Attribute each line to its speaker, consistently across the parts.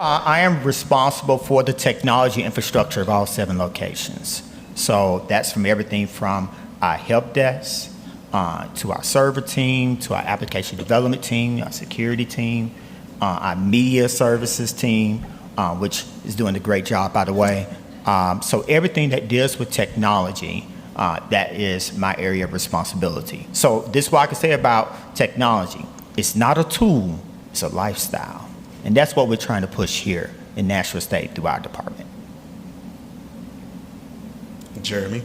Speaker 1: I am responsible for the technology infrastructure of all 7 locations. So that's from everything from our help desk to our server team, to our application development team, our security team, our media services team, which is doing a great job, by the way. So everything that deals with technology, that is my area of responsibility. So this is what I can say about technology. It's not a tool, it's a lifestyle. And that's what we're trying to push here in Nashville State through our department.
Speaker 2: Jeremy?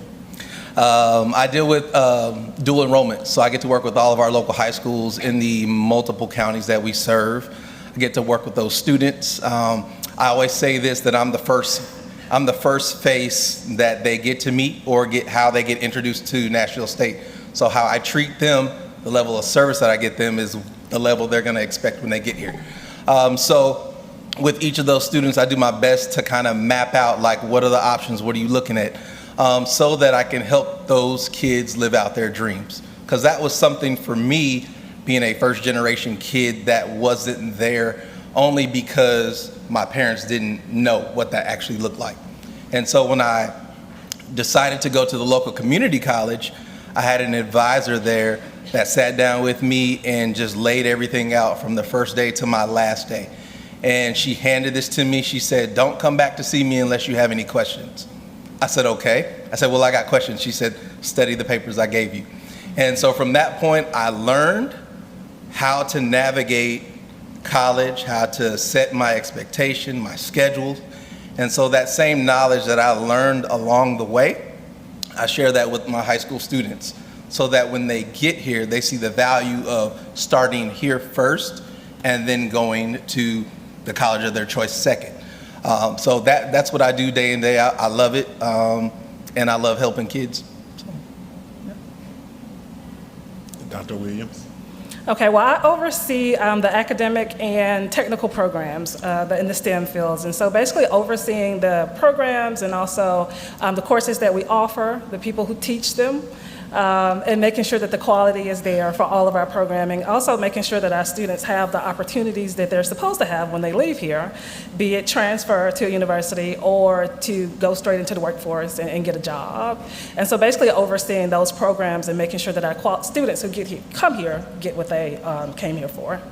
Speaker 3: I deal with dual enrollment, so I get to work with all of our local high schools in the multiple counties that we serve. I get to work with those students. I always say this, that I'm the first face that they get to meet or how they get introduced to Nashville State. So how I treat them, the level of service that I get them is the level they're gonna expect when they get here. So with each of those students, I do my best to kind of map out, like, what are the options, what are you looking at? So that I can help those kids live out their dreams. Because that was something for me, being a first generation kid, that wasn't there only because my parents didn't know what that actually looked like. And so when I decided to go to the local community college, I had an advisor there that sat down with me and just laid everything out from the first day to my last day. And she handed this to me. She said, "Don't come back to see me unless you have any questions." I said, "Okay." I said, "Well, I got questions." She said, "Study the papers I gave you." And so from that point, I learned how to navigate college, how to set my expectation, my schedule. And so that same knowledge that I learned along the way, I share that with my high school students, so that when they get here, they see the value of starting here first and then going to the college of their choice second. So that's what I do day in, day out. I love it, and I love helping kids. So, yeah.
Speaker 2: Dr. Williams?
Speaker 4: Okay, well, I oversee the academic and technical programs in the STEM fields. And so basically overseeing the programs and also the courses that we offer, the people who teach them, and making sure that the quality is there for all of our programming. Also making sure that our students have the opportunities that they're supposed to have when they leave here, be it transfer to a university or to go straight into the workforce and get a job. And so basically overseeing those programs and making sure that our students who come here get what they came here for.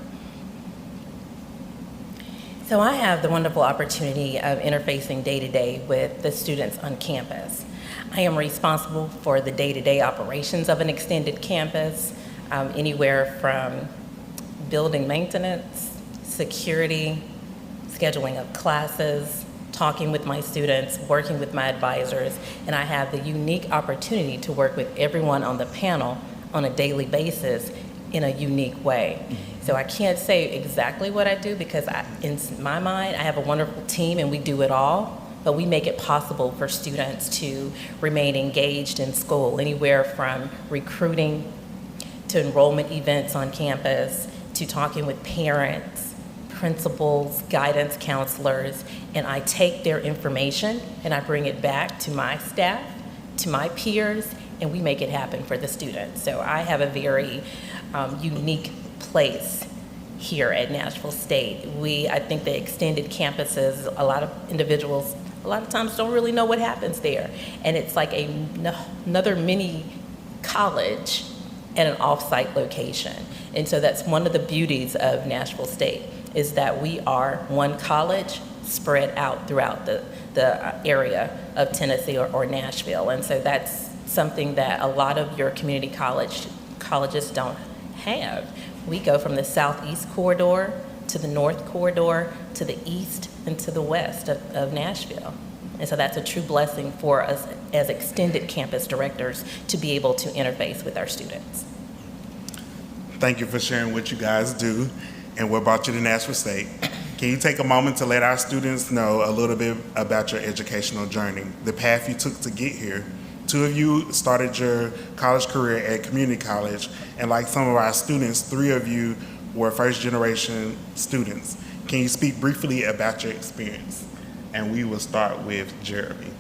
Speaker 5: So I have the wonderful opportunity of interfacing day to day with the students on campus. I am responsible for the day-to-day operations of an extended campus, anywhere from building maintenance, security, scheduling of classes, talking with my students, working with my advisors, and I have the unique opportunity to work with everyone on the panel on a daily basis in a unique way. So I can't say exactly what I do because in my mind, I have a wonderful team and we do it all. But we make it possible for students to remain engaged in school, anywhere from recruiting to enrollment events on campus, to talking with parents, principals, guidance counselors, and I take their information and I bring it back to my staff, to my peers, and we make it happen for the students. So I have a very unique place here at Nashville State. I think the extended campuses, a lot of individuals a lot of times don't really know what happens there. And it's like another mini college at an off-site location. And so that's one of the beauties of Nashville State, is that we are one college spread out throughout the area of Tennessee or Nashville. And so that's something that a lot of your community colleges don't have. We go from the southeast corridor to the north corridor, to the east and to the west of Nashville. And so that's a true blessing for us as extended campus directors to be able to interface with our students.
Speaker 2: Thank you for sharing what you guys do and what brought you to Nashville State. Can you take a moment to let our students know a little bit about your educational journey, the path you took to get here? 2 of you started your college career at community college, and like some of our students, 3 of you were first generation students. Can you speak briefly about your experience? And we will start with Jeremy.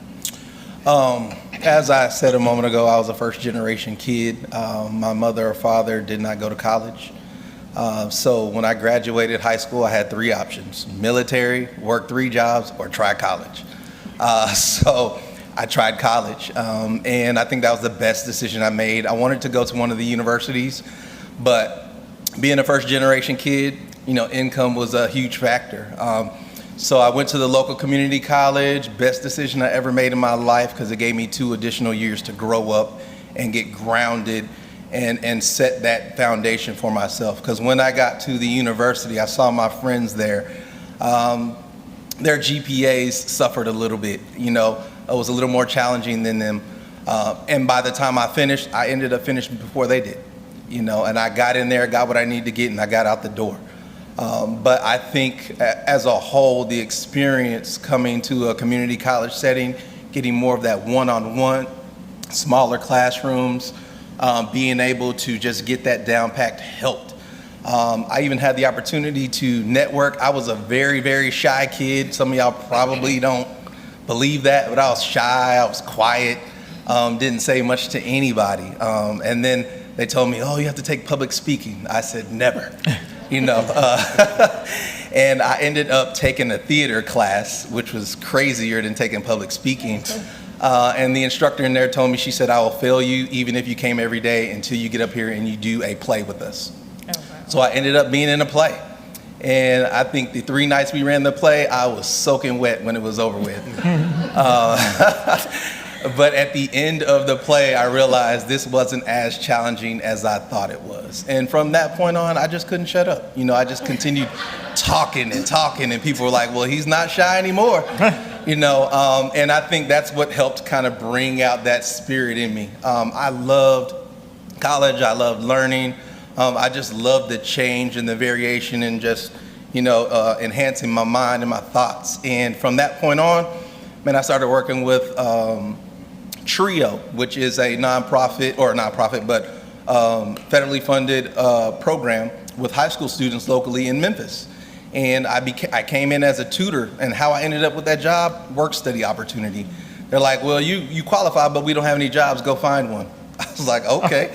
Speaker 3: As I said a moment ago, I was a first generation kid. My mother or father did not go to college. So when I graduated high school, I had 3 options: military, work 3 jobs, or try college. So I tried college, and I think that was the best decision I made. I wanted to go to one of the universities, but being a first-generation kid, income was a huge factor. So I went to the local community college, best decision I ever made in my life because it gave me 2 additional years to grow up and get grounded and set that foundation for myself. Because when I got to the university, I saw my friends there. Their GPAs suffered a little bit, it was a little more challenging than them. And by the time I finished, I ended up finishing before they did, and I got in there, got what I needed to get, and I got out the door. But I think as a whole, the experience coming to a community college setting, getting more of that one-on-one, smaller classrooms, being able to just get that down packed helped. I even had the opportunity to network. I was a very, very shy kid. Some of y'all probably don't believe that, but I was shy, I was quiet, didn't say much to anybody. And then they told me, oh, you have to take public speaking. I said, never. And I ended up taking a theater class, which was crazier than taking public speaking. And the instructor in there told me, she said, I will fail you even if you came every day until you get up here and you do a play with us. Oh, wow. So I ended up being in a play. And I think the 3 nights we ran the play, I was soaking wet when it was over with. But at the end of the play, I realized this wasn't as challenging as I thought it was. And from that point on, I just couldn't shut up. I just continued talking, and people were like, well, he's not shy anymore. And I think that's what helped kind of bring out that spirit in me. I loved college, I loved learning. I just loved the change and the variation and just, enhancing my mind and my thoughts. And from that point on, I started working with TRIO, which is a federally funded program with high school students locally in Memphis. And I came in as a tutor, and how I ended up with that job, work study opportunity. They're like, well, you qualify, but we don't have any jobs, go find one. I was like, okay.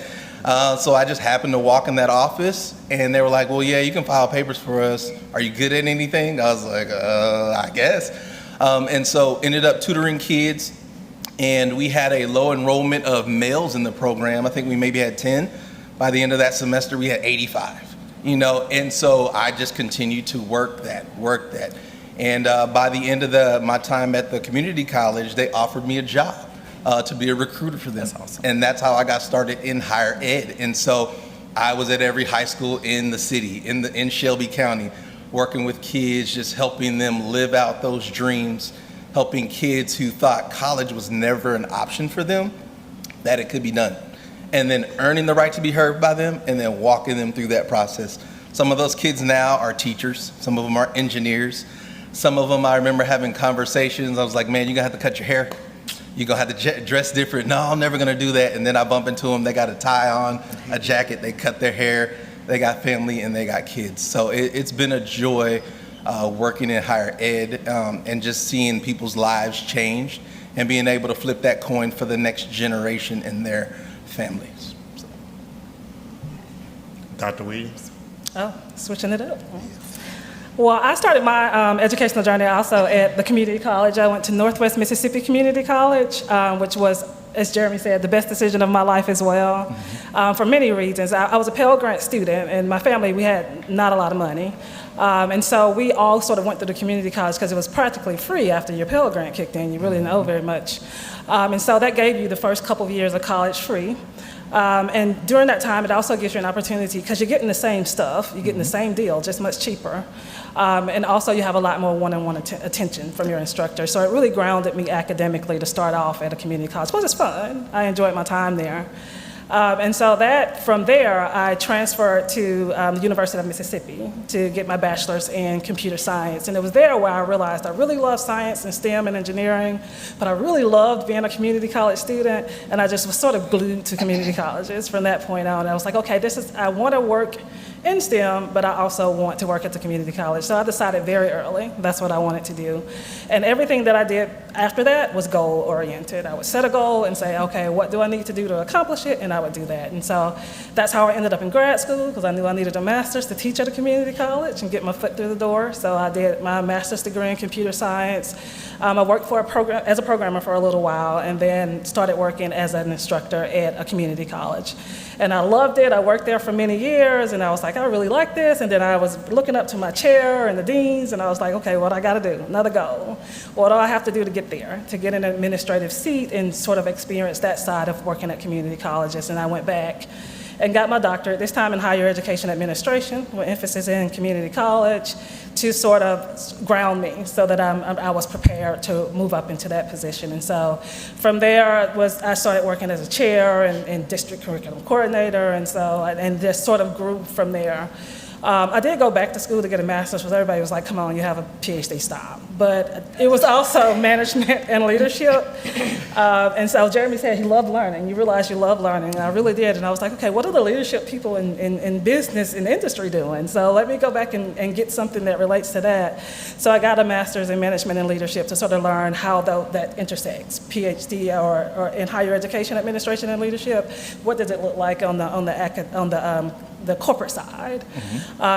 Speaker 3: So I just happened to walk in that office, and they were like, well, yeah, you can file papers for us. Are you good at anything? I was like, I guess. And so ended up tutoring kids, and we had a low enrollment of males in the program. I think we maybe had 10. By the end of that semester, we had 85, and so I just continued to work that. And by the end of my time at the community college, they offered me a job to be a recruiter for them. That's awesome. And that's how I got started in higher ed. And so I was at every high school in the city, in Shelby County, working with kids, just helping them live out those dreams, helping kids who thought college was never an option for them, that it could be done. And then earning the right to be heard by them, and then walking them through that process. Some of those kids now are teachers. Some of them are engineers. Some of them, I remember having conversations. I was like, man, you're gonna have to cut your hair. You're gonna have to dress different. No, I'm never gonna do that. And then I bump into them, they got a tie on, a jacket, they cut their hair, they got family, and they got kids. So it's been a joy working in higher ed and just seeing people's lives change and being able to flip that coin for the next generation and their families. So.
Speaker 2: Dr. Williams?
Speaker 4: Oh, switching it up. Well, I started my educational journey also at the community college. I went to Northwest Mississippi Community College, which was, as Jeremy said, the best decision of my life as well, for many reasons. I was a Pell Grant student, and my family, we had not a lot of money. And so we all sort of went through the community college because it was practically free after your Pell Grant kicked in. You really didn't owe very much. And so that gave you the first couple of years of college free. And during that time, it also gives you an opportunity, because you're getting the same stuff, you're getting the same deal, just much cheaper. And also you have a lot more one-on-one attention from your instructor. So it really grounded me academically to start off at a community college. It was fun. I enjoyed my time there. And so from there, I transferred to the University of Mississippi to get my bachelor's in computer science. And it was there where I realized I really love science and STEM and engineering, but I really loved being a community college student, and I just was sort of glued to community colleges from that point on. I was like, okay, I want to work in STEM, but I also want to work at the community college. So I decided very early that's what I wanted to do. And everything that I did after that was goal-oriented. I would set a goal and say, okay, what do I need to do to accomplish it? And I would do that. And so that's how I ended up in grad school, because I knew I needed a master's to teach at a community college and get my foot through the door. So I did my master's degree in computer science. I worked for as a programmer for a little while, and then started working as an instructor at a community college. And I loved it. I worked there for many years, and I was like, I really like this. And then I was looking up to my chair and the deans, and I was like, okay, what do I got to do? Another goal. What do I have to do to get there, to get an administrative seat and sort of experience that side of working at community colleges? And I went back and got my doctorate, this time in higher education administration, with emphasis in community college, to sort of ground me so that I was prepared to move up into that position. And so from there I started working as a chair and district curriculum coordinator, and just sort of grew from there. I did go back to school to get a master's, because everybody was like, come on, you have a PhD, stop. But it was also management and leadership. And so Jeremy said he loved learning. You realize you love learning. And I really did. And I was like, okay, what are the leadership people in business and industry doing? So let me go back and get something that relates to that. So I got a master's in management and leadership to sort of learn how that intersects. PhD or in higher education administration and leadership, what does it look like on the corporate side?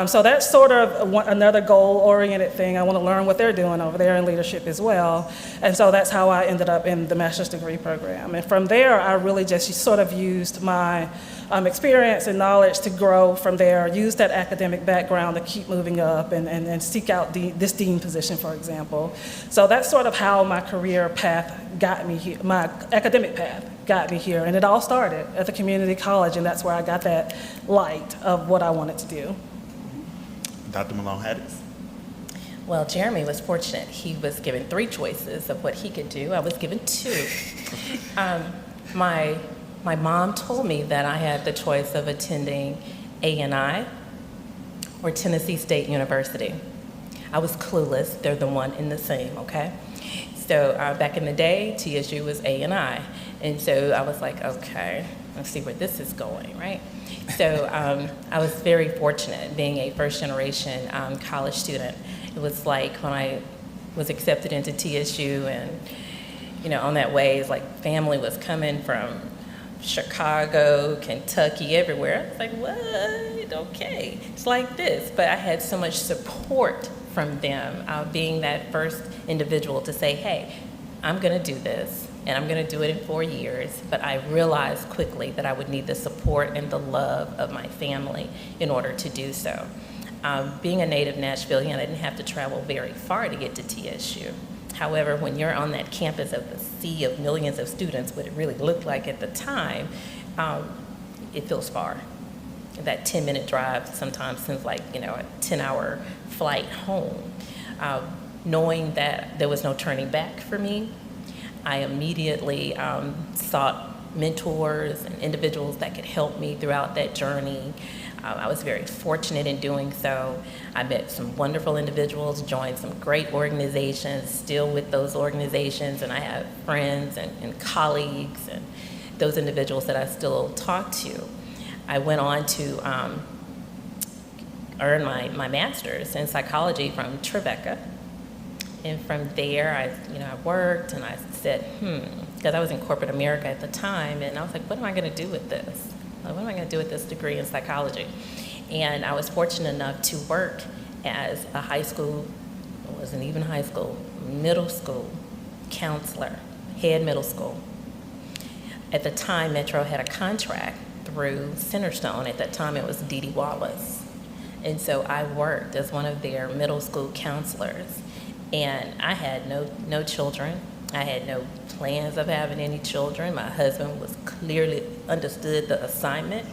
Speaker 4: So that's sort of another goal-oriented thing. I want to learn what they're doing over there in leadership as well. And so that's how I ended up in the master's degree program. And from there, I really just sort of used my experience and knowledge to grow from there, use that academic background to keep moving up and seek out this dean position, for example. So that's sort of how my career path got me here, my academic path got me here. And it all started at the community college, and that's where I got that light of what I wanted to do.
Speaker 2: Dr. Malone-Haddix.
Speaker 5: Well, Jeremy was fortunate. He was given 3 choices of what he could do. I was given 2. My mom told me that I had the choice of attending A&I or Tennessee State University. I was clueless. They're the one and the same, okay? So back in the day, TSU was A&I. And so I was like, okay, let's see where this is going, right? So I was very fortunate being a first-generation college student. It was like when I was accepted into TSU, and on that way, it's like family was coming from Chicago, Kentucky, everywhere. I was like, what? Okay, it's like this. But I had so much support from them, being that first individual to say, hey, I'm gonna do this, and I'm gonna do it in 4 years. But I realized quickly that I would need the support and the love of my family in order to do so. Being a native Nashvilleian, I didn't have to travel very far to get to TSU. However, when you're on that campus of the sea of millions of students, what it really looked like at the time, it feels far. That 10-minute drive sometimes seems like, a 10-hour flight home. Knowing that there was no turning back for me, I immediately sought mentors and individuals that could help me throughout that journey. I was very fortunate in doing so. I met some wonderful individuals, joined some great organizations, still with those organizations, and I have friends and colleagues and those individuals that I still talk to. I went on to earn my master's in psychology from Trevecca. And from there, I worked, and I said, because I was in corporate America at the time, and I was like, what am I going to do with this? What am I going to do with this degree in psychology? And I was fortunate enough to work as a high school, it wasn't even high school, middle school counselor, head middle school. At the time, Metro had a contract through Centerstone. At that time, it was Dee Dee Wallace. And so I worked as one of their middle school counselors. And I had no children. I had no plans of having any children. My husband was clearly understood the assignment.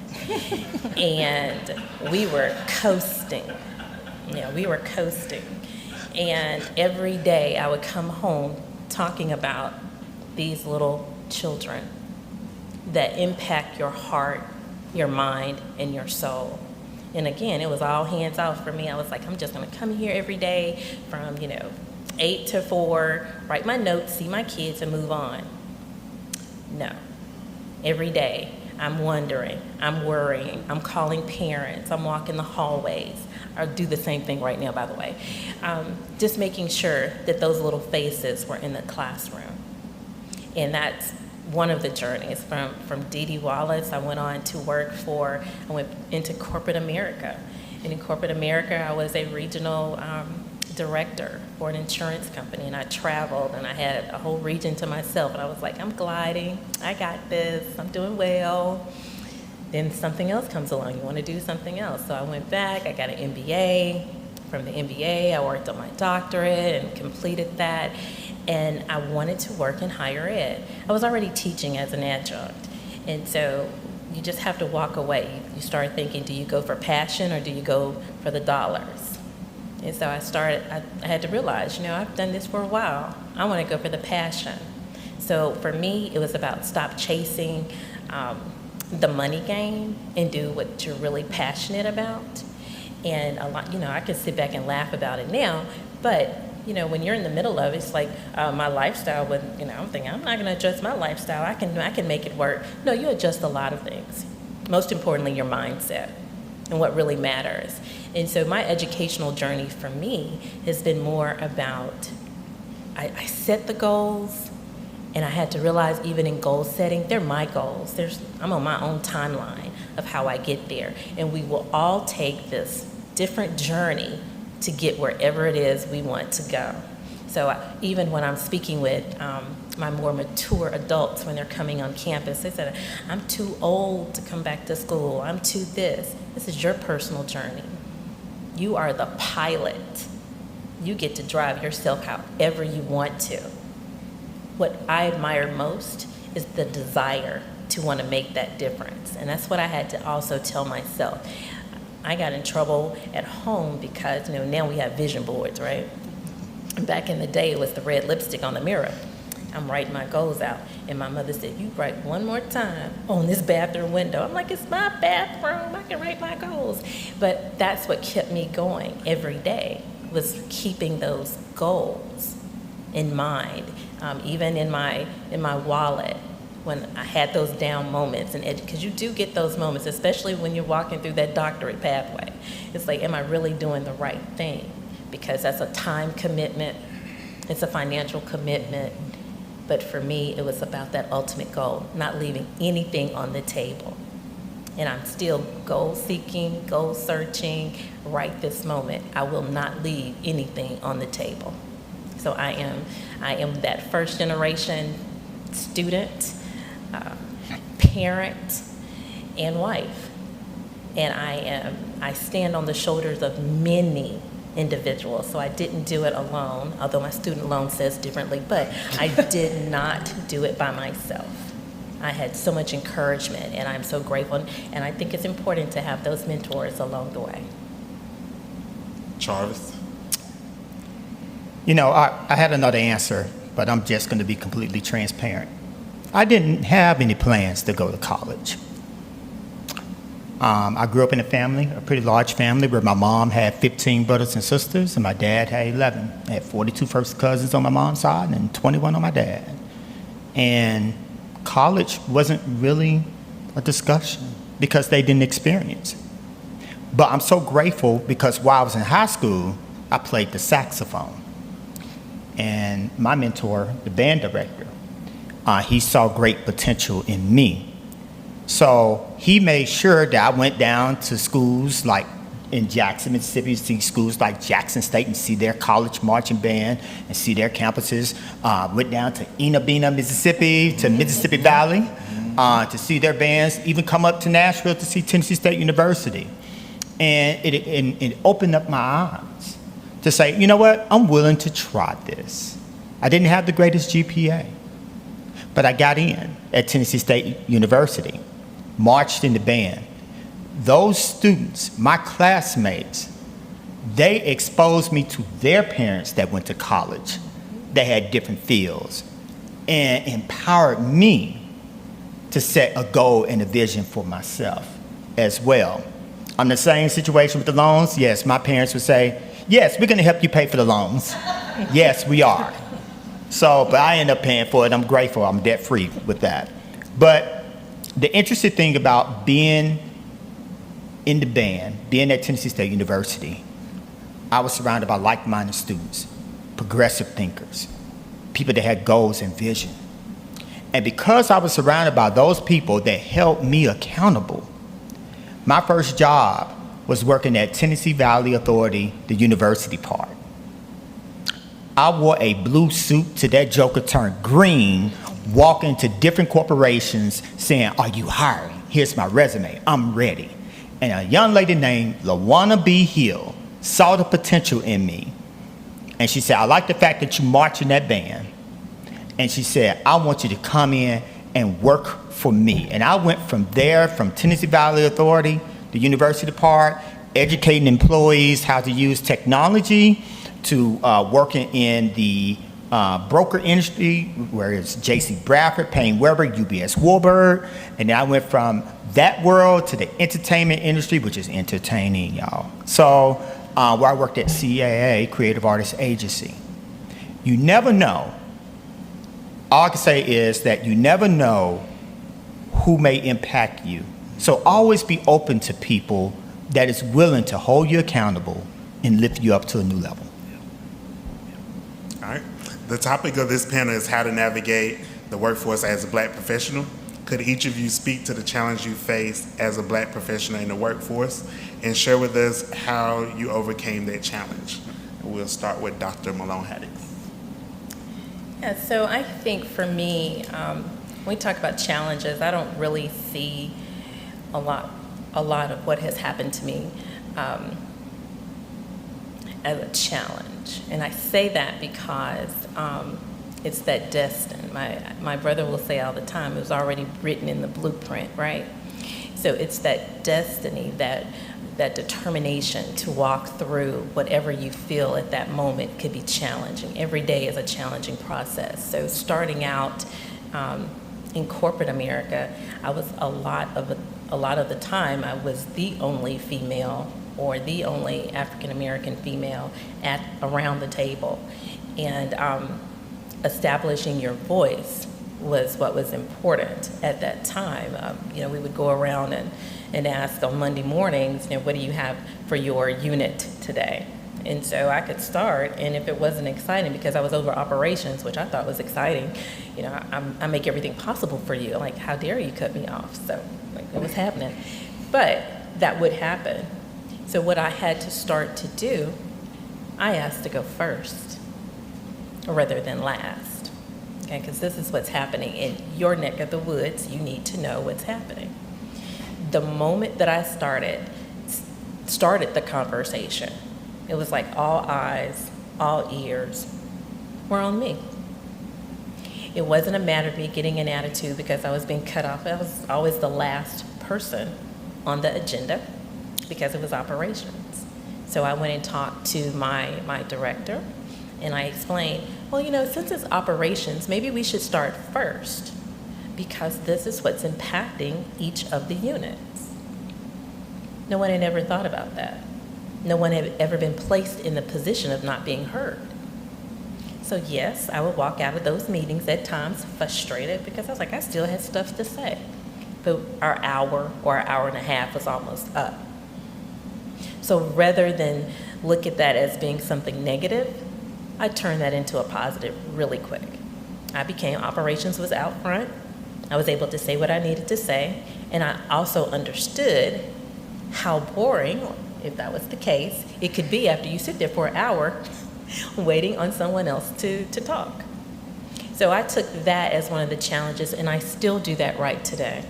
Speaker 5: And we were coasting. We were coasting. And every day I would come home talking about these little children that impact your heart, your mind, and your soul. And again, it was all hands off for me. I was like, I'm just gonna come here every day from, 8 to 4, write my notes, see my kids, and move on. No. Every day, I'm wondering, I'm worrying, I'm calling parents, I'm walking the hallways. I do the same thing right now, by the way. Just making sure that those little faces were in the classroom. And that's one of the journeys. From D.D. Wallace, I went on to I went into corporate America. And in corporate America, I was a regional director for an insurance company, and I traveled, and I had a whole region to myself, and I was like, I'm gliding, I got this, I'm doing well. Then something else comes along, you want to do something else. So I went back, I got an MBA. From the MBA, I worked on my doctorate and completed that, and I wanted to work in higher ed. I was already teaching as an adjunct, and so you just have to walk away. You start thinking, do you go for passion or do you go for the dollars? And so I had to realize, I've done this for a while. I want to go for the passion. So for me, it was about stop chasing the money game and do what you're really passionate about. And a lot, I can sit back and laugh about it now, but when you're in the middle of it, it's like my lifestyle. I'm thinking I'm not going to adjust my lifestyle. I can make it work. No, you adjust a lot of things. Most importantly, your mindset and what really matters. And so my educational journey for me has been more about, I set the goals, and I had to realize even in goal setting, they're my goals. I'm on my own timeline of how I get there. And we will all take this different journey to get wherever it is we want to go. So even when I'm speaking with my more mature adults when they're coming on campus, they said, I'm too old to come back to school. I'm too this. This is your personal journey. You are the pilot. You get to drive yourself however you want to. What I admire most is the desire to want to make that difference. And that's what I had to also tell myself. I got in trouble at home because, now we have vision boards, right? Back in the day, it was the red lipstick on the mirror. I'm writing my goals out. And my mother said, you write one more time on this bathroom window. I'm like, it's my bathroom. I can write my goals. But that's what kept me going every day, was keeping those goals in mind. Even in my wallet, when I had those down moments, and because you do get those moments, especially when you're walking through that doctorate pathway. It's like, am I really doing the right thing? Because that's a time commitment, it's a financial commitment, but for me, it was about that ultimate goal, not leaving anything on the table. And I'm still goal seeking, goal searching right this moment. I will not leave anything on the table. So I am that first generation student, parent, and wife. And I stand on the shoulders of many individuals. So I didn't do it alone, although my student loan says differently, but I did not do it by myself. I had so much encouragement, and I'm so grateful. And I think it's important to have those mentors along the way.
Speaker 2: Jarvis?
Speaker 1: I had another answer, but I'm just going to be completely transparent. I didn't have any plans to go to college. I grew up in a pretty large family, where my mom had 15 brothers and sisters, and my dad had 11. I had 42 first cousins on my mom's side and 21 on my dad. And college wasn't really a discussion because they didn't experience it. But I'm so grateful because while I was in high school, I played the saxophone. And my mentor, the band director, he saw great potential in me. So he made sure that I went down to schools like in Jackson, Mississippi, see schools like Jackson State and see their college marching band and see their campuses. Went down to Ena Bena, Mississippi, to Mississippi Valley to see their bands, even come up to Nashville to see Tennessee State University. And it opened up my eyes to say, you know what, I'm willing to try this. I didn't have the greatest GPA, but I got in at Tennessee State University, marched in the band. Those students, my classmates, they exposed me to their parents that went to college, that had different fields, and empowered me to set a goal and a vision for myself as well. I'm in the same situation with the loans. Yes, my parents would say, yes, we're going to help you pay for the loans. Yes, we are. So, but I end up paying for it. I'm grateful. I'm debt free with that. But The interesting thing about being in the band, being at Tennessee State University, I was surrounded by like-minded students, progressive thinkers, people that had goals and vision. And because I was surrounded by those people that held me accountable, my first job was working at Tennessee Valley Authority, the university part. I wore a blue suit till that joker turned green, walking to different corporations saying, "Are you hiring? Here's my resume, I'm ready." And a young lady named LaWanna B. Hill saw the potential in me. And she said, "I like the fact that you march in that band." And she said, "I want you to come in and work for me." And I went from there, from Tennessee Valley Authority, the university part, educating employees how to use technology, to working in the broker industry, where it's J.C. Bradford, Payne Weber, UBS Warburg. And then I went from that world to the entertainment industry, which is entertaining, y'all. So where I worked at CAA, Creative Artists Agency. You never know. All I can say is that you never know who may impact you. So always be open to people that is willing to hold you accountable and lift you up to a new level.
Speaker 2: All right. The topic of this panel is how to navigate the workforce as a Black professional. Could each of you speak to the challenge you face as a Black professional in the workforce and share with us how you overcame that challenge? We'll start with Dr. Malone Haddix.
Speaker 5: Yeah, so I think for me, when we talk about challenges, I don't really see a lot of what has happened to me as a challenge. And I say that because it's that destined. My brother will say all the time, it was already written in the blueprint, right? So it's that destiny, that determination to walk through whatever you feel at that moment could be challenging. Every day is a challenging process. So starting out in corporate America, I was a lot of the time, I was the only female or the only African American female around the table. And establishing your voice was what was important at that time. We would go around and ask on Monday mornings, what do you have for your unit today? And so I could start, and if it wasn't exciting, because I was over operations, which I thought was exciting, I make everything possible for you. Like, how dare you cut me off? So it was happening. But that would happen. So what I had to start to do, I asked to go first rather than last. Okay, because this is what's happening in your neck of the woods. You need to know what's happening. The moment that I started the conversation, it was like all eyes, all ears were on me. It wasn't a matter of me getting an attitude because I was being cut off. I was always the last person on the agenda because it was operations. So I went and talked to my director, and I explained, well, since it's operations, maybe we should start first because this is what's impacting each of the units. No one had ever thought about that. No one had ever been placed in the position of not being heard. So yes, I would walk out of those meetings at times frustrated because I was like, I still had stuff to say. But our hour or our hour and a half was almost up. So rather than look at that as being something negative, I turned that into a positive really quick. Operations was out front. I was able to say what I needed to say. And I also understood how boring, if that was the case, it could be after you sit there for an hour waiting on someone else to talk. So I took that as one of the challenges, and I still do that right today.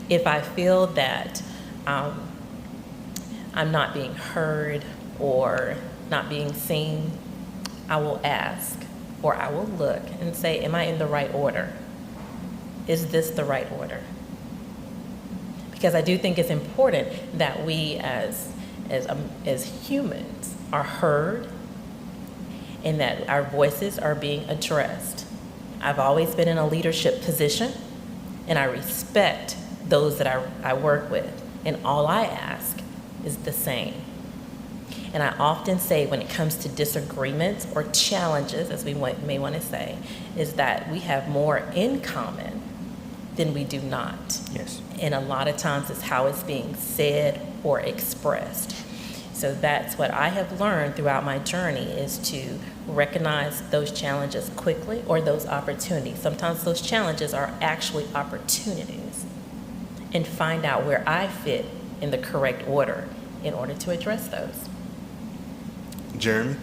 Speaker 5: If I feel that I'm not being heard or not being seen, I will ask, or I will look and say, am I in the right order? Is this the right order? Because I do think it's important that we as humans are heard and that our voices are being addressed. I've always been in a leadership position, and I respect those that I work with, and all I ask is the same. And I often say when it comes to disagreements or challenges, as we may want to say, is that we have more in common than we do not.
Speaker 1: Yes.
Speaker 5: And a lot of times it's how it's being said or expressed. So that's what I have learned throughout my journey, is to recognize those challenges quickly, or those opportunities. Sometimes those challenges are actually opportunities, and find out where I fit in the correct order in order to address those.
Speaker 2: Jeremy?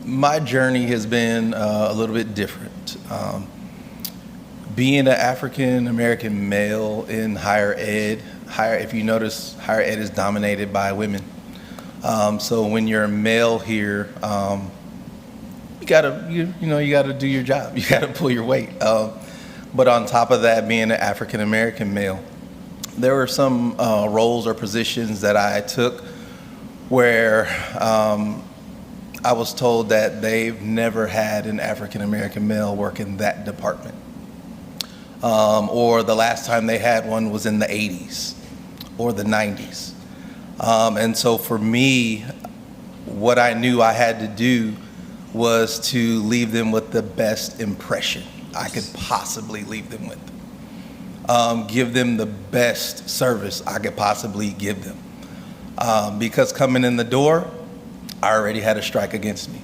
Speaker 3: My journey has been a little bit different. Being an African American male in higher ed, if you notice, higher ed is dominated by women. So when you're a male here, you gotta do your job. You gotta pull your weight. But on top of that, being an African American male, there were some roles or positions that I took where I was told that they've never had an African American male work in that department. Or the last time they had one was in the 80s or the 90s. And so for me, what I knew I had to do was to leave them with the best impression I could possibly leave them with. Give them the best service I could possibly give them. Because coming in the door, I already had a strike against me.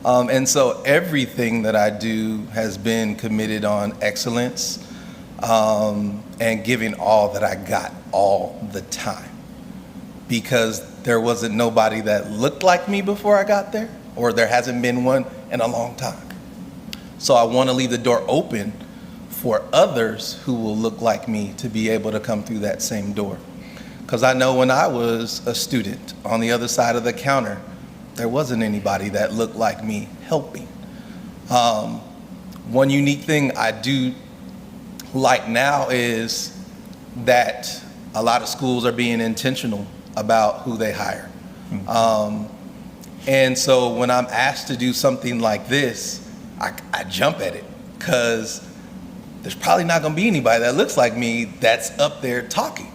Speaker 3: And so everything that I do has been committed on excellence, and giving all that I got all the time. Because there wasn't nobody that looked like me before I got there, or there hasn't been one in a long time. So I want to leave the door open for others who will look like me to be able to come through that same door. Because I know when I was a student on the other side of the counter, there wasn't anybody that looked like me helping. One unique thing I do like now is that a lot of schools are being intentional about who they hire. And so when I'm asked to do something like this, I jump at it, because there's probably not gonna be anybody that looks like me that's up there talking,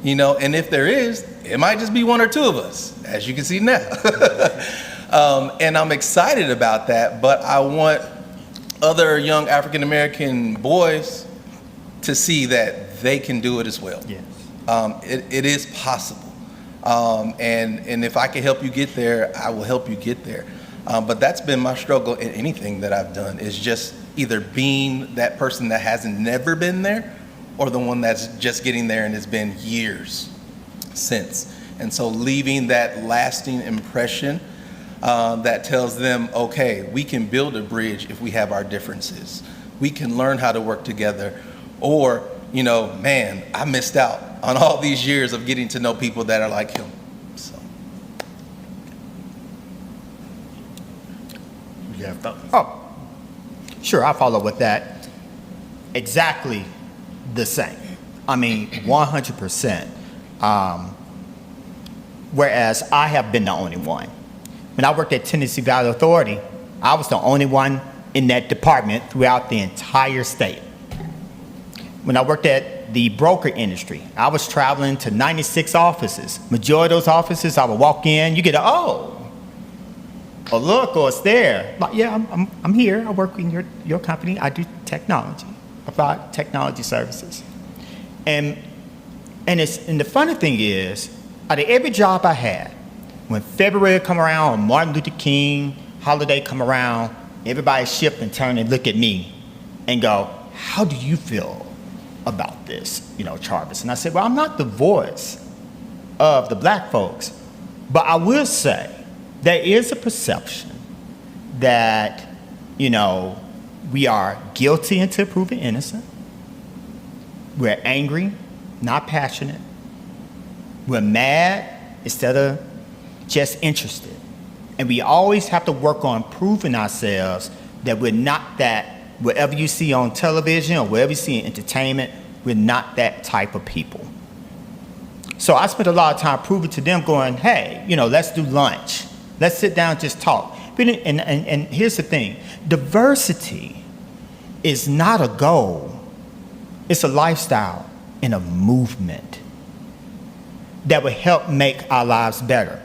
Speaker 3: and if there is, it might just be one or two of us, as you can see now. And I'm excited about that, but I want other young African American boys to see that they can do it as well.
Speaker 1: Yes.
Speaker 3: It is possible. And if I can help you get there, I will help you get there. But that's been my struggle in anything that I've done, is just either being that person that hasn't never been there, or the one that's just getting there and it's been years since. And so leaving that lasting impression that tells them, okay, we can build a bridge if we have our differences. We can learn how to work together. Or, man, I missed out on all these years of getting to know people that are like him. So.
Speaker 2: You have thoughts?
Speaker 1: Oh, sure, I'll follow with that. Exactly the same. 100%. Whereas I have been the only one. When I worked at Tennessee Valley Authority, I was the only one in that department throughout the entire state. When I worked at the broker industry, I was traveling to 96 offices. Majority of those offices, I would walk in, you get a look, or it's there. Like, yeah, I'm here. I work in your company. I do technology, provide technology services. And the funny thing is, out of every job I had, when February come around, or Martin Luther King holiday come around, everybody shift and turn and look at me and go, how do you feel about this, Charvis? And I said, well, I'm not the voice of the black folks, but I will say there is a perception that, we are guilty until proven innocent. We're angry, not passionate. We're mad instead of just interested. And we always have to work on proving ourselves that we're not that. Whatever you see on television or wherever you see in entertainment, we're not that type of people. So I spent a lot of time proving to them, going, hey, let's do lunch. Let's sit down and just talk. And here's the thing. Diversity is not a goal. It's a lifestyle and a movement that will help make our lives better.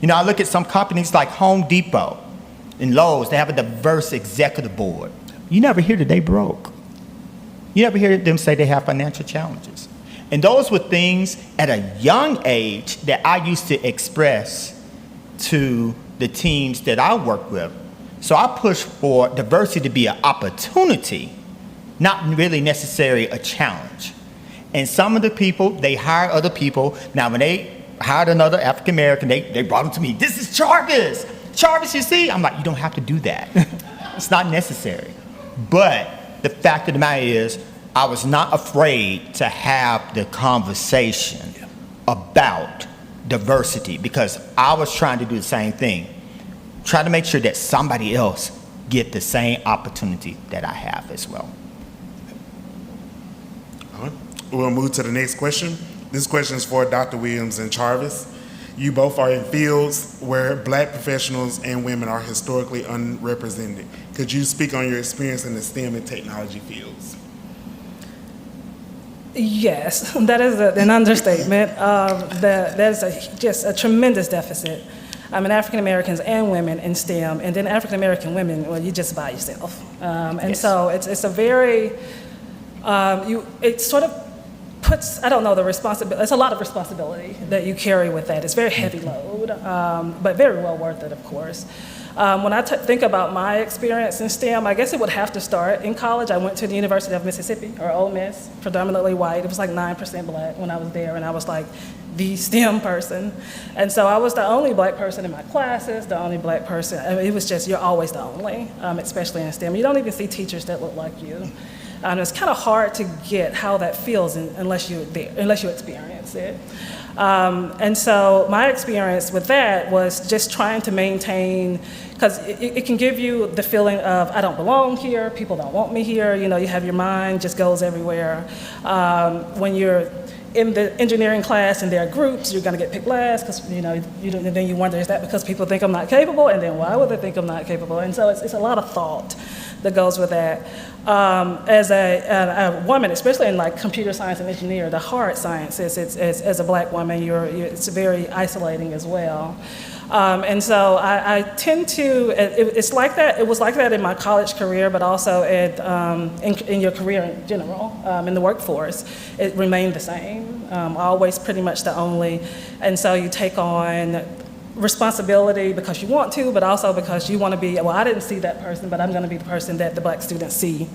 Speaker 1: I look at some companies like Home Depot and Lowe's. They have a diverse executive board. you never hear that they broke. You never hear them say they have financial challenges. And those were things at a young age that I used to express to the teams that I work with. So I push for diversity to be an opportunity, not really necessarily a challenge. And some of the people, they hire other people. Now, when they hired another African American, they brought him to me. This is Jarvis. Jarvis, you see? I'm like, you don't have to do that. It's not necessary. But the fact of the matter is, I was not afraid to have the conversation about diversity because I was trying to do the same thing. Try to make sure that somebody else get the same opportunity that I have as well.
Speaker 2: All right. We'll move to the next question. This question is for Dr. Williams and Jarvis. You both are in fields where Black professionals and women are historically unrepresented. Could you speak on your experience in the STEM and technology fields?
Speaker 4: Yes, that is an understatement. That is just a tremendous deficit. I mean, African Americans and women in STEM, and then African American women, well, you're just by yourself.
Speaker 1: Yes.
Speaker 4: So it's a very, it sort of puts, I don't know, it's a lot of responsibility that you carry with that. It's a very heavy load, but very well worth it, of course. When I think about my experience in STEM, I guess it would have to start in college. I went to the University of Mississippi, or Ole Miss, predominantly white. It was like 9% Black when I was there, and I was like the STEM person. And so I was the only Black person in my classes, the only Black person. I mean, it was just, you're always the only, especially in STEM. You don't even see teachers that look like you. It's kind of hard to get how that feels unless you're there, unless you experience it. And so my experience with that was just trying to maintain, because it can give you the feeling of, I don't belong here, people don't want me here, you know, you have your mind just goes everywhere. When you're in the engineering class and there are groups, you're gonna get picked last, because and then you wonder, is that because people think I'm not capable? And then why would they think I'm not capable? And so it's a lot of thought that goes with that. As a woman, especially in like computer science and engineering, the hard sciences, as a Black woman, it's very isolating as well. And so I tend to, it's like that, it was like that in my college career, but also in your career in general, in the workforce, it remained the same, always pretty much the only. And so you take on responsibility because you want to, but also because you want to be, well, I didn't see that person, but I'm going to be the person that the Black students see.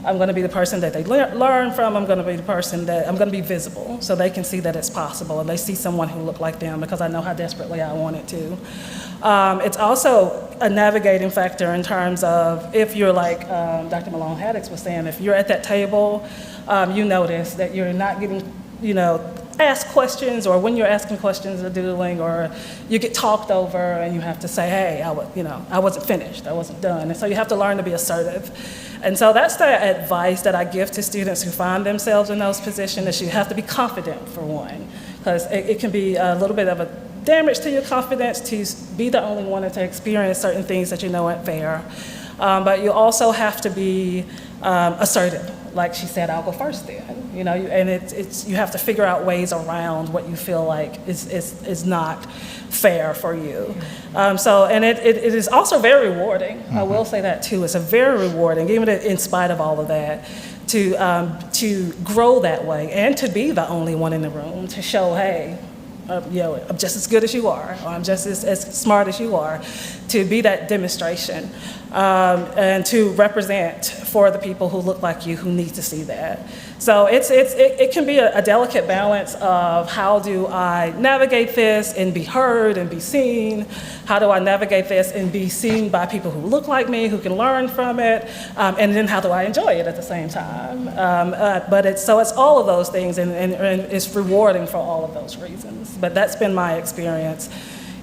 Speaker 4: I'm going to be the person that they learn from. I'm going to be the person that I'm going to be visible so they can see that it's possible and they see someone who looked like them because I know how desperately I want it to. It's also a navigating factor in terms of if you're like Dr. Malone Haddix was saying, if you're at that table, you notice that you're not getting, ask questions, or when you're asking questions or doodling, or you get talked over and you have to say, hey, I wasn't finished, I wasn't done. And so you have to learn to be assertive. And so that's the advice that I give to students who find themselves in those positions, is you have to be confident, for one, because it can be a little bit of a damage to your confidence to be the only one to experience certain things that you know aren't fair. But you also have to be assertive. Like she said, I'll go first then. And you have to figure out ways around what you feel like is not fair for you. And it is also very rewarding. Mm-hmm. I will say that too. It's a very rewarding, even in spite of all of that, to grow that way and to be the only one in the room, to show, hey, I'm just as good as you are, or I'm just as smart as you are, to be that demonstration, and to represent for the people who look like you, who need to see that. So it can be a delicate balance of how do I navigate this and be heard and be seen? How do I navigate this and be seen by people who look like me, who can learn from it? And then how do I enjoy it at the same time? But it's all of those things, and it's rewarding for all of those reasons. But that's been my experience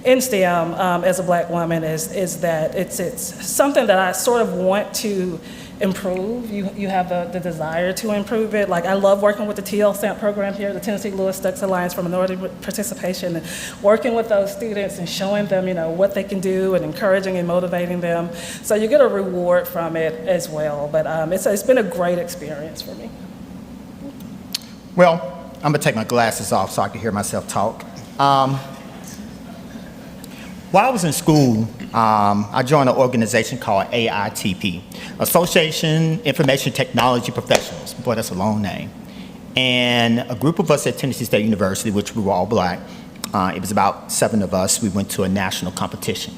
Speaker 4: in STEM as a Black woman, is that it's something that I sort of want to improve. You have the desire to improve it. Like, I love working with the TL-SAMP program here, the Tennessee Lewis Stokes Alliance for Minority Participation, and working with those students and showing them, what they can do, and encouraging and motivating them. So you get a reward from it as well. But it's been a great experience for me.
Speaker 1: Well, I'm gonna take my glasses off so I can hear myself talk. While I was in school, I joined an organization called AITP, Association Information Technology Professionals. Boy, that's a long name. And a group of us at Tennessee State University, which we were all black, it was about 7 of us, we went to a national competition.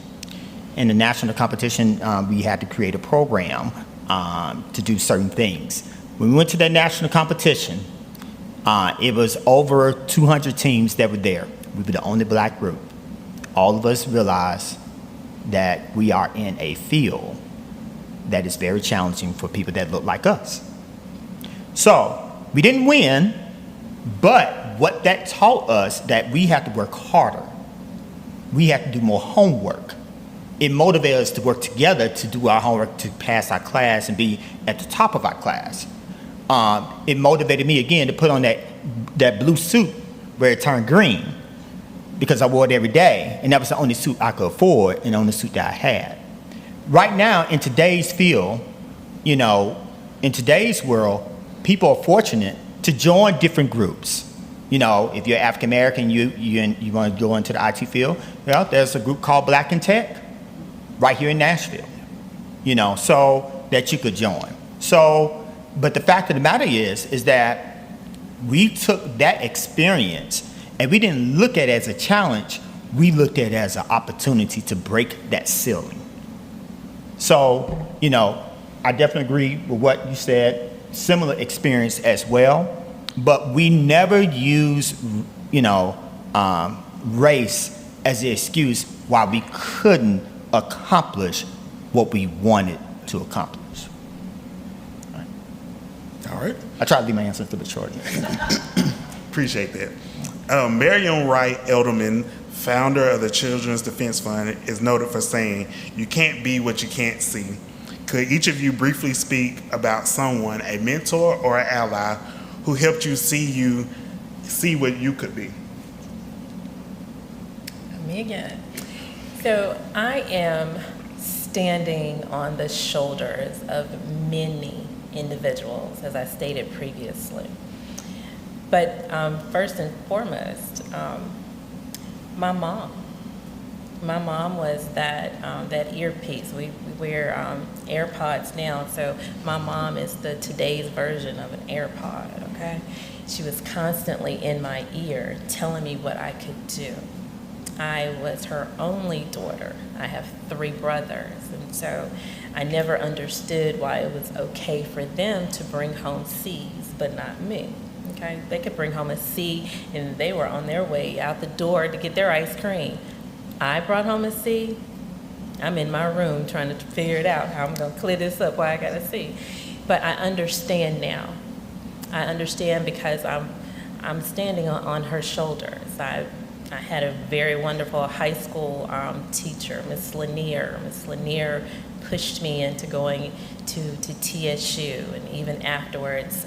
Speaker 1: In the national competition, we had to create a program to do certain things. When we went to that national competition, it was over 200 teams that were there. We were the only black group. All of us realized that we are in a field that is very challenging for people that look like us. So we didn't win, but what that taught us that we have to work harder. We have to do more homework. It motivated us to work together to do our homework, to pass our class and be at the top of our class. It motivated me again to put on that blue suit where it turned green, because I wore it every day, and that was the only suit I could afford and the only suit that I had. Right now, in today's field, in today's world, people are fortunate to join different groups. If you're African American, you want to go into the IT field, well, there's a group called Black in Tech right here in Nashville, so that you could join. So, but the fact of the matter is that we took that experience and we didn't look at it as a challenge, we looked at it as an opportunity to break that ceiling. So, I definitely agree with what you said, similar experience as well, but we never use, race as the excuse why we couldn't accomplish what we wanted to accomplish.
Speaker 2: All right.
Speaker 1: I tried to leave my answer a little bit short.
Speaker 2: Appreciate that. Marion Wright Elderman, founder of the Children's Defense Fund, is noted for saying, "You can't be what you can't see." Could each of you briefly speak about someone, a mentor or an ally, who helped you see what you could be?
Speaker 5: Me again. So I am standing on the shoulders of many individuals, as I stated previously. But first and foremost, my mom. My mom was that earpiece. We wear AirPods now, so my mom is today's version of an AirPod, okay? She was constantly in my ear telling me what I could do. I was her only daughter. I have 3 brothers, and so I never understood why it was okay for them to bring home C's, but not me. Okay, they could bring home a C, and they were on their way out the door to get their ice cream. I brought home a C. I'm in my room trying to figure it out, how I'm going to clear this up, why I got a C. But I understand now. I understand because I'm standing on her shoulders. I had a very wonderful high school teacher, Miss Lanier. Miss Lanier pushed me into going to TSU, and even afterwards,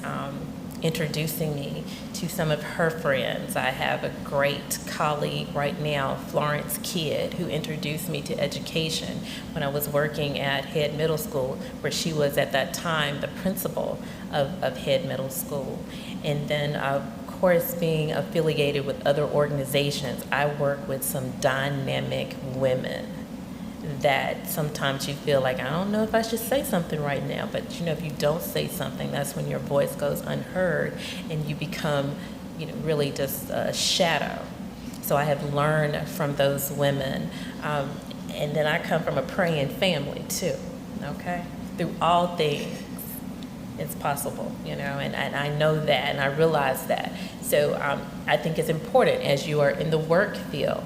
Speaker 5: introducing me to some of her friends. I have a great colleague right now, Florence Kidd, who introduced me to education when I was working at Head Middle School, where she was at that time the principal of Head Middle School. And then, of course, being affiliated with other organizations, I work with some dynamic women that sometimes you feel like, I don't know if I should say something right now, but if you don't say something, that's when your voice goes unheard and you become, really just a shadow. So I have learned from those women. And then I come from a praying family too, okay? Through all things, it's possible, and I know that and I realize that. So I think it's important as you are in the work field,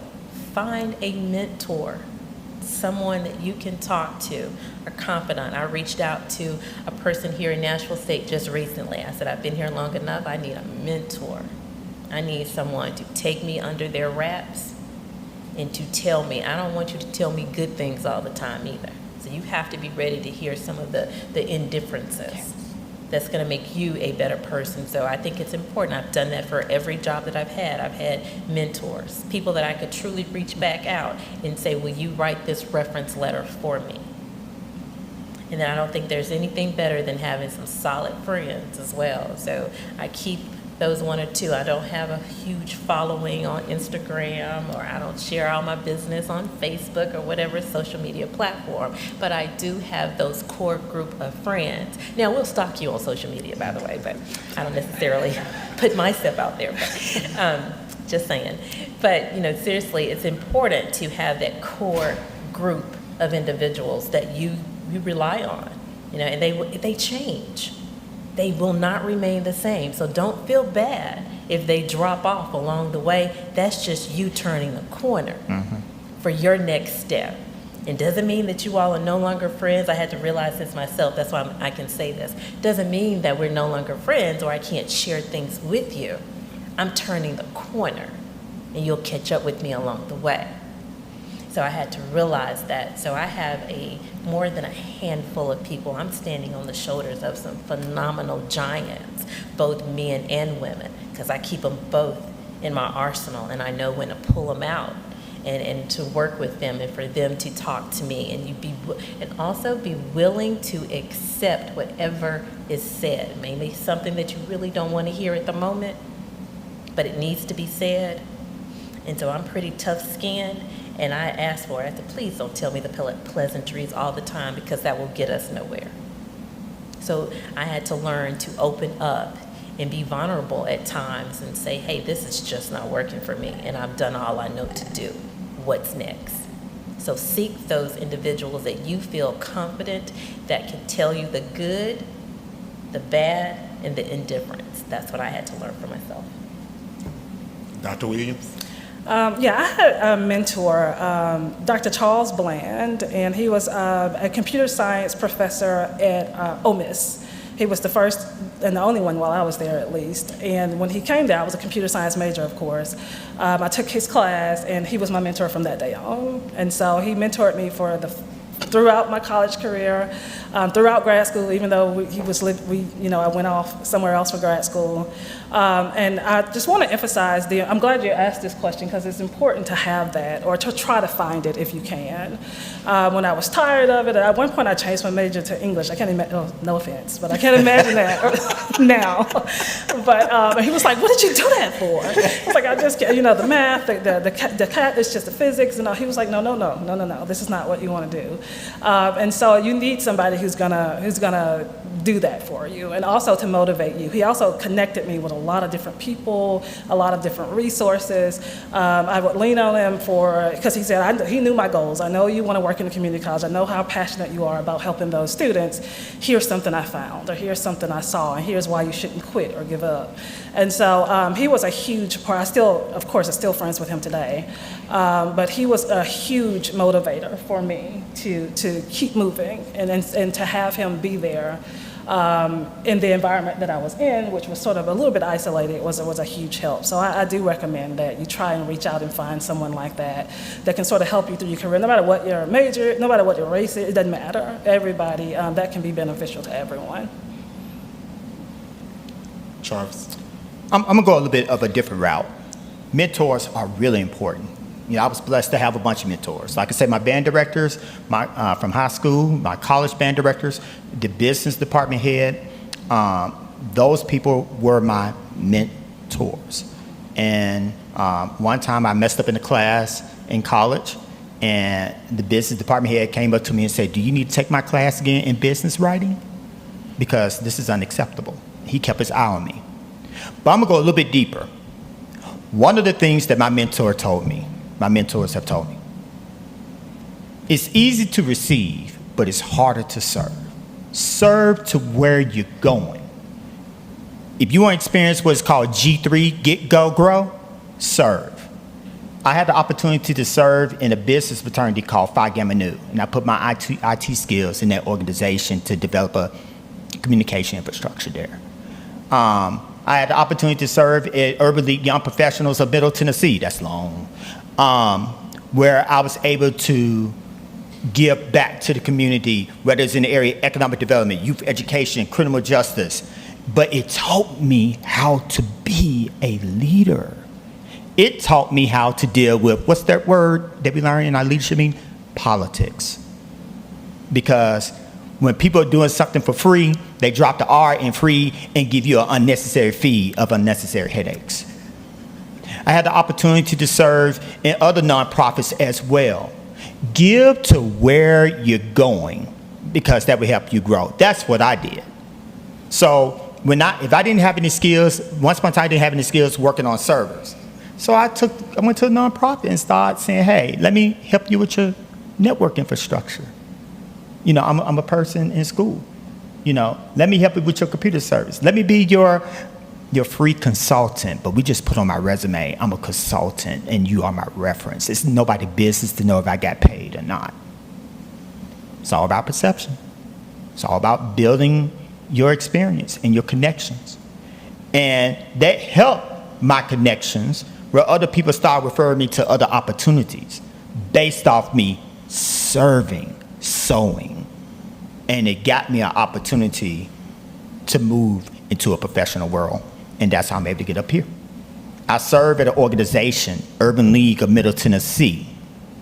Speaker 5: find a mentor, someone that you can talk to, a confidant. I reached out to a person here in Nashville State just recently. I said, I've been here long enough, I need a mentor. I need someone to take me under their wraps and to tell me. I don't want you to tell me good things all the time either. So you have to be ready to hear some of the indifferences. That's going to make you a better person. So I think it's important. I've done that for every job that I've had. I've had mentors, people that I could truly reach back out and say, will you write this reference letter for me? And then I don't think there's anything better than having some solid friends as well. So I keep those one or two. I don't have a huge following on Instagram, or I don't share all my business on Facebook or whatever social media platform, but I do have those core group of friends. Now, we'll stalk you on social media, by the way, but I don't necessarily put myself out there, but just saying. But, seriously, it's important to have that core group of individuals that you rely on, and they change. They will not remain the same. So don't feel bad if they drop off along the way. That's just you turning the corner for your next step. It doesn't mean that you all are no longer friends. I had to realize this myself. That's why I can say this. Doesn't mean that we're no longer friends or I can't share things with you. I'm turning the corner, and you'll catch up with me along the way. So I had to realize that. So I have more than a handful of people. I'm standing on the shoulders of some phenomenal giants, both men and women, because I keep them both in my arsenal, and I know when to pull them out and to work with them and for them to talk to me, and also be willing to accept whatever is said. Maybe something that you really don't want to hear at the moment, but it needs to be said. And so I'm pretty tough-skinned. And I ask for it. I said, please don't tell me the pleasantries all the time, because that will get us nowhere. So I had to learn to open up and be vulnerable at times and say, hey, this is just not working for me, and I've done all I know to do. What's next? So seek those individuals that you feel confident that can tell you the good, the bad, and the indifference. That's what I had to learn for myself.
Speaker 2: Dr. Williams?
Speaker 4: I had a mentor, Dr. Charles Bland, and he was a computer science professor at Ole Miss. He was the first and the only one while I was there, at least. And when he came there, I was a computer science major, of course. I took his class, and he was my mentor from that day on. And so he mentored me throughout my college career, throughout grad school, even though I went off somewhere else for grad school. And I just want to emphasize I'm glad you asked this question, because it's important to have that, or to try to find it if you can. When I was tired of it, at one point I changed my major to English. I can't imagine, no offense, but I can't imagine that now. But he was like, what did you do that for? It's like, I just, the math, the cat is just the physics, and he was like, no, this is not what you want to do. And so you need somebody who's gonna do that for you, and also to motivate you. He also connected me with a lot of different people, a lot of different resources. I would lean on him because he said, he knew my goals. I know you want to work in a community college. I know how passionate you are about helping those students. Here's something I found, or here's something I saw, and here's why you shouldn't quit or give up. And so he was a huge part. I'm still friends with him today. But he was a huge motivator for me to keep moving, and to have him be there in the environment that I was in, which was sort of a little bit isolated, was a huge help. So I do recommend that you try and reach out and find someone like that can sort of help you through your career, no matter what your major, no matter what your race is. It doesn't matter. Everybody, that can be beneficial to everyone.
Speaker 2: Charles?
Speaker 1: I'm going to go a little bit of a different route. Mentors are really important. I was blessed to have a bunch of mentors. Like I said, my band directors, from high school, my college band directors, the business department head, those people were my mentors. And one time I messed up in a class in college, and the business department head came up to me and said, do you need to take my class again in business writing? Because this is unacceptable. He kept his eye on me. But I'm going to go a little bit deeper. One of the things that my mentors have told me, it's easy to receive, but it's harder to serve. Serve to where you're going. If you want to experience what's called G3, get, go, grow, serve. I had the opportunity to serve in a business fraternity called Phi Gamma Nu, and I put my IT skills in that organization to develop a communication infrastructure there. I had the opportunity to serve at Urban League Young Professionals of Middle Tennessee, that's long, where I was able to give back to the community, whether it's in the area of economic development, youth education, criminal justice. But it taught me how to be a leader. It taught me how to deal with, what's that word that we learn in our leadership meeting? Politics. Because when people are doing something for free, They drop the R in free and give you an unnecessary fee of unnecessary headaches. I had the opportunity to serve in other nonprofits as well. Give to where you're going because that will help you grow. That's what I did. So if I didn't have any skills, once upon a time I didn't have any skills working on servers. So I went to a nonprofit and started saying, hey, let me help you with your network infrastructure. You know, I'm a person in school. You know, let me help you with your computer service. Let me be your free consultant, but we just put on my resume, I'm a consultant and you are my reference. It's nobody's business to know if I got paid or not. It's all about perception. It's all about building your experience and your connections. And that helped my connections where other people start referring me to other opportunities based off me serving, sewing. And it got me an opportunity to move into a professional world. And that's how I'm able to get up here. I served at an organization, Urban League of Middle Tennessee,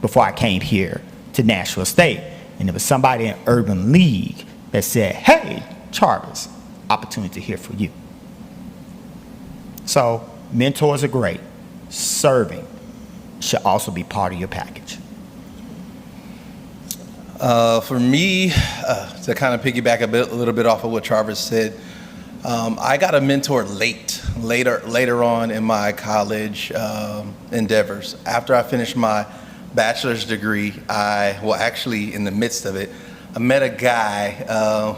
Speaker 1: before I came here to Nashville State. And there was somebody in Urban League that said, hey, Charvis, opportunity here for you. So mentors are great. Serving should also be part of your package.
Speaker 3: For me, to kind of piggyback a little bit off of what Charvis said, I got a mentor later on in my college endeavors. After I finished my bachelor's degree, actually in the midst of it, I met a guy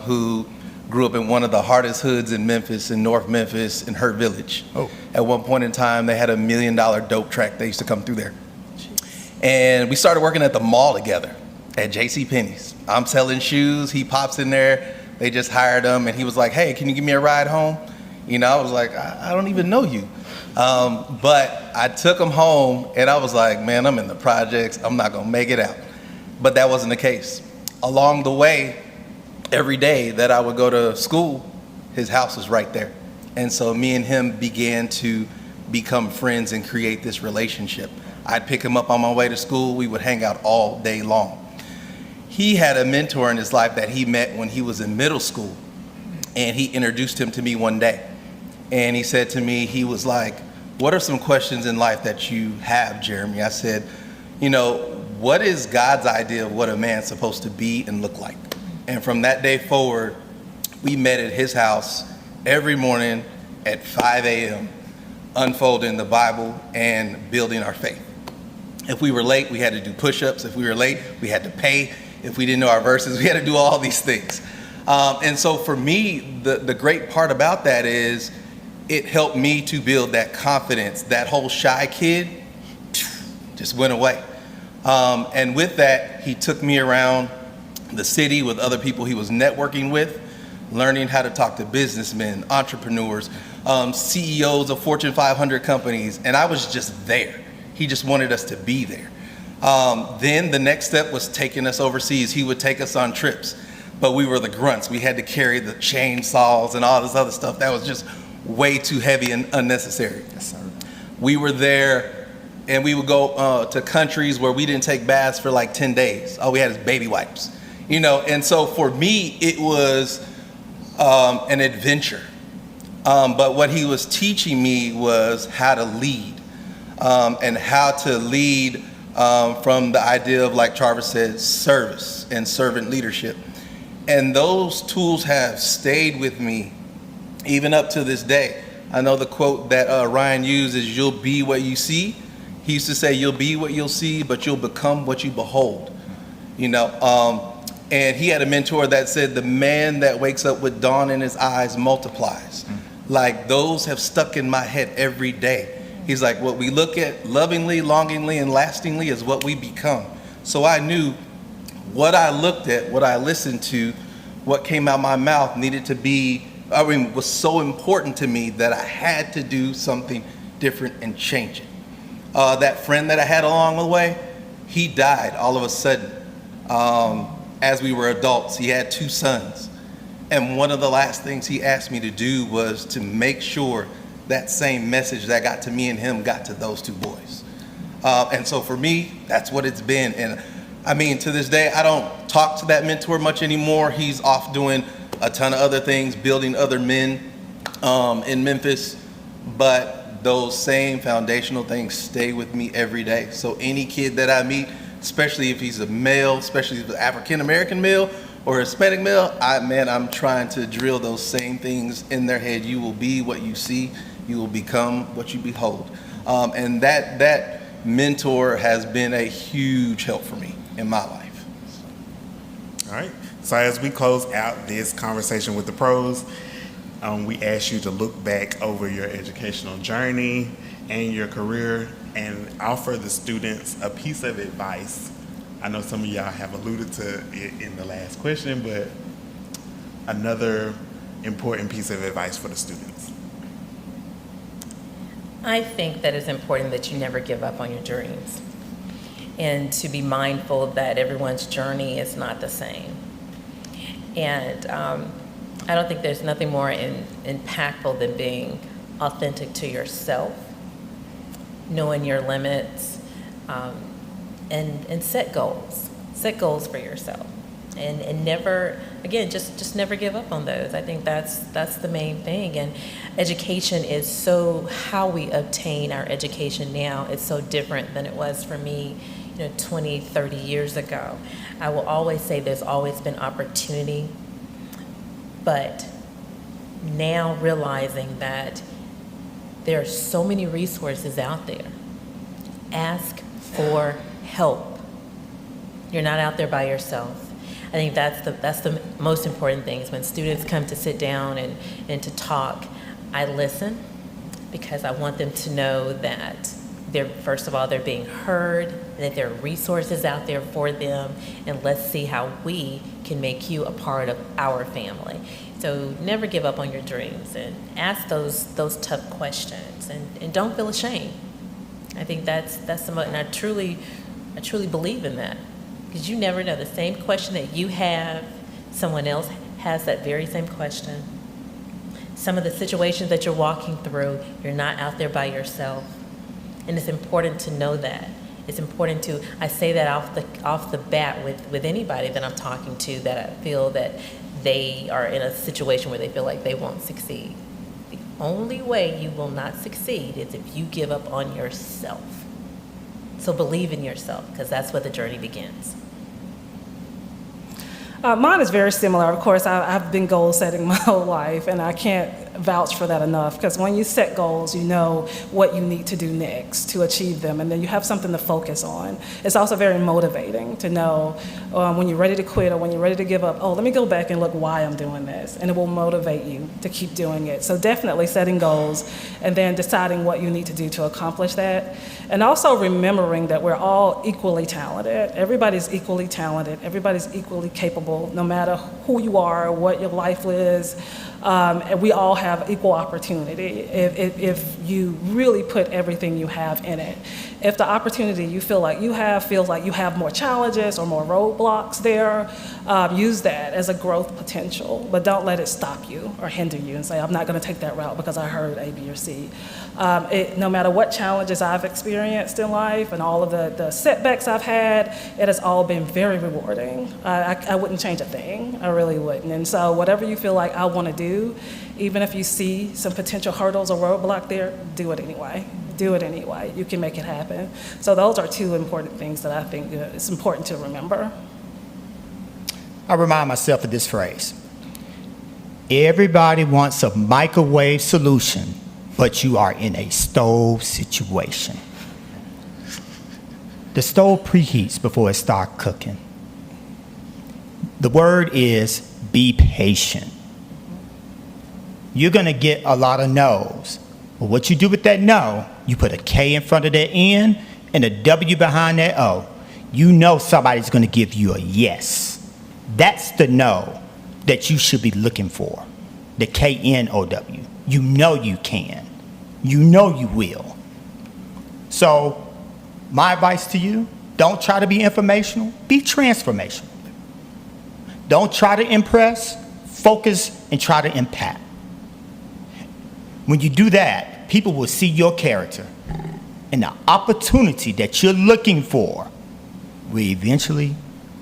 Speaker 3: who grew up in one of the hardest hoods in Memphis, in North Memphis, in Hurt Village. Oh. At one point in time, they had $1 million dope track that used to come through there. And we started working at the mall together at JCPenney's. I'm selling shoes, he pops in there, they just hired him, and he was like, hey, can you give me a ride home? You know, I was like, I don't even know you. But I took him home, and I was like, man, I'm in the projects, I'm not gonna make it out. But that wasn't the case. Along the way, every day that I would go to school, his house was right there. And so me and him began to become friends and create this relationship. I'd pick him up on my way to school, we would hang out all day long. He had a mentor in his life that he met when he was in middle school, and he introduced him to me one day. And he said to me, he was like, what are some questions in life that you have, Jeremy? I said, you know, what is God's idea of what a man's supposed to be and look like? And from that day forward, we met at his house every morning at 5 a.m., unfolding the Bible and building our faith. If we were late, we had to do push-ups. If we were late, we had to pay. If we didn't know our verses, we had to do all these things. And so for me, the great part about that is it helped me to build that confidence. That whole shy kid just went away. And with that, he took me around the city with other people he was networking with, learning how to talk to businessmen, entrepreneurs, CEOs of Fortune 500 companies, and I was just there. He just wanted us to be there. Then the next step was taking us overseas. He would take us on trips, but we were the grunts. We had to carry the chainsaws and all this other stuff that was just way too heavy and unnecessary. Yes, sir. We were there, and we would go to countries where we didn't take baths for like 10 days. All we had is baby wipes. You know, and so for me, it was an adventure. But what he was teaching me was how to lead, and how to lead from the idea of, like Charvis said, service and servant leadership. And those tools have stayed with me even up to this day. I know the quote that Ryan used is, you'll be what you see. He used to say, you'll be what you'll see, but you'll become what you behold. You know, and he had a mentor that said, the man that wakes up with dawn in his eyes multiplies. Like, those have stuck in my head every day. He's like, what we look at lovingly, longingly, and lastingly is what we become. So I knew what I looked at, what I listened to, what came out my mouth needed to be, was so important to me that I had to do something different and change it. That friend that I had along the way, he died all of a sudden. As we were adults, he had 2 sons. And one of the last things he asked me to do was to make sure that same message that got to me and him got to those 2 boys. And so for me, that's what it's been. And I mean, to this day, I don't talk to that mentor much anymore. He's off doing a ton of other things, building other men in Memphis, but those same foundational things stay with me every day. So any kid that I meet, especially if he's a male, especially if he's an African-American male or Hispanic male, I'm trying to drill those same things in their head. You will be what you see. You will become what you behold. And that mentor has been a huge help for me in my life.
Speaker 2: All right. So as we close out this conversation with the pros, we ask you to look back over your educational journey and your career and offer the students a piece of advice. I know some of y'all have alluded to it in the last question, but another important piece of advice for the students.
Speaker 5: I think that it's important that you never give up on your dreams and to be mindful that everyone's journey is not the same. And I don't think there's nothing more impactful than being authentic to yourself, knowing your limits, and set goals. Set goals for yourself. And never, again, just never give up on those. I think that's the main thing. And education is how we obtain our education now is so different than it was for me, 20, 30 years ago. I will always say there's always been opportunity, but now realizing that there are so many resources out there. Ask for help. You're not out there by yourself. I think that's the most important thing is when students come to sit down and to talk, I listen because I want them to know that first of all, they're being heard, and that there are resources out there for them, and let's see how we can make you a part of our family. So never give up on your dreams and ask those tough questions and don't feel ashamed. I think that's and I truly believe in that. Because you never know, the same question that you have, someone else has that very same question. Some of the situations that you're walking through, you're not out there by yourself. And it's important to know that. It's important I say that off the bat with anybody that I'm talking to that I feel that they are in a situation where they feel like they won't succeed. The only way you will not succeed is if you give up on yourself. So believe in yourself, because that's where the journey begins.
Speaker 4: Mine is very similar. Of course, I've been goal setting my whole life, and I can't vouch for that enough, because when you set goals, you know what you need to do next to achieve them, and then you have something to focus on. It's also very motivating to know when you're ready to quit or when you're ready to give up, let me go back and look why I'm doing this, and it will motivate you to keep doing it. So definitely setting goals and then deciding what you need to do to accomplish that, and also remembering that we're all equally talented. Everybody's equally talented. Everybody's equally capable, no matter who you are, what your life is. And we all have equal opportunity if you really put everything you have in it. If the opportunity you feel like you have feels like you have more challenges or more roadblocks there, use that as a growth potential, but don't let it stop you or hinder you and say, I'm not going to take that route because I heard A, B, or C. No matter what challenges I've experienced in life and all of the setbacks I've had, it has all been very rewarding. I wouldn't change a thing. I really wouldn't. And so whatever you feel like I want to do, even if you see some potential hurdles or roadblock there, do it anyway. Do it anyway. You can make it happen. So those are two important things that I think it's important to remember.
Speaker 1: I remind myself of this phrase. Everybody wants a microwave solution, but you are in a stove situation. The stove preheats before it starts cooking. The word is be patient. You're going to get a lot of no's. But what you do with that no, you put a K in front of that N and a W behind that O. You know somebody's going to give you a yes. That's the no that you should be looking for, the K-N-O-W. You know you can. You know you will. So my advice to you, don't try to be informational, be transformational. Don't try to impress, focus, and try to impact. When you do that, people will see your character, and the opportunity that you're looking for will eventually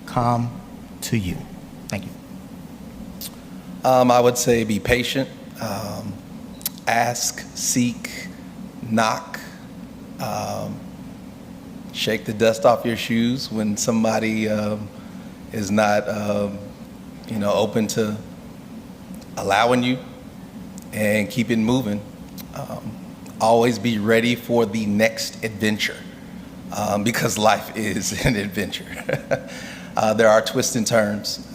Speaker 1: come to you. Thank you.
Speaker 3: I would say be patient, ask, seek, knock, shake the dust off your shoes when somebody is not, open to allowing you, and keep it moving. Always be ready for the next adventure, because life is an adventure. There are twists and turns.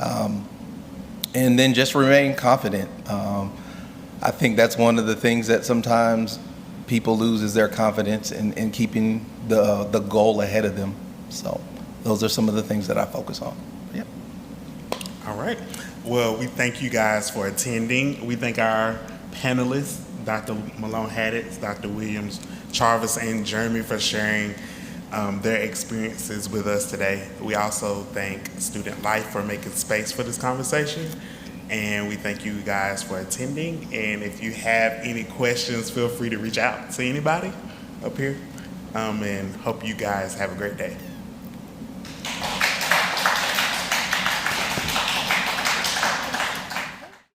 Speaker 3: And then just remain confident. I think that's one of the things that sometimes people lose is their confidence in keeping the goal ahead of them. So those are some of the things that I focus on. Yep.
Speaker 2: All right. Well, we thank you guys for attending. We thank our panelists, Dr. Malone Haddix, Dr. Williams, Jarvis, and Jeremy for sharing their experiences with us today. We also thank Student Life for making space for this conversation. And we thank you guys for attending. And if you have any questions, feel free to reach out to anybody up here. And hope you guys have a great day.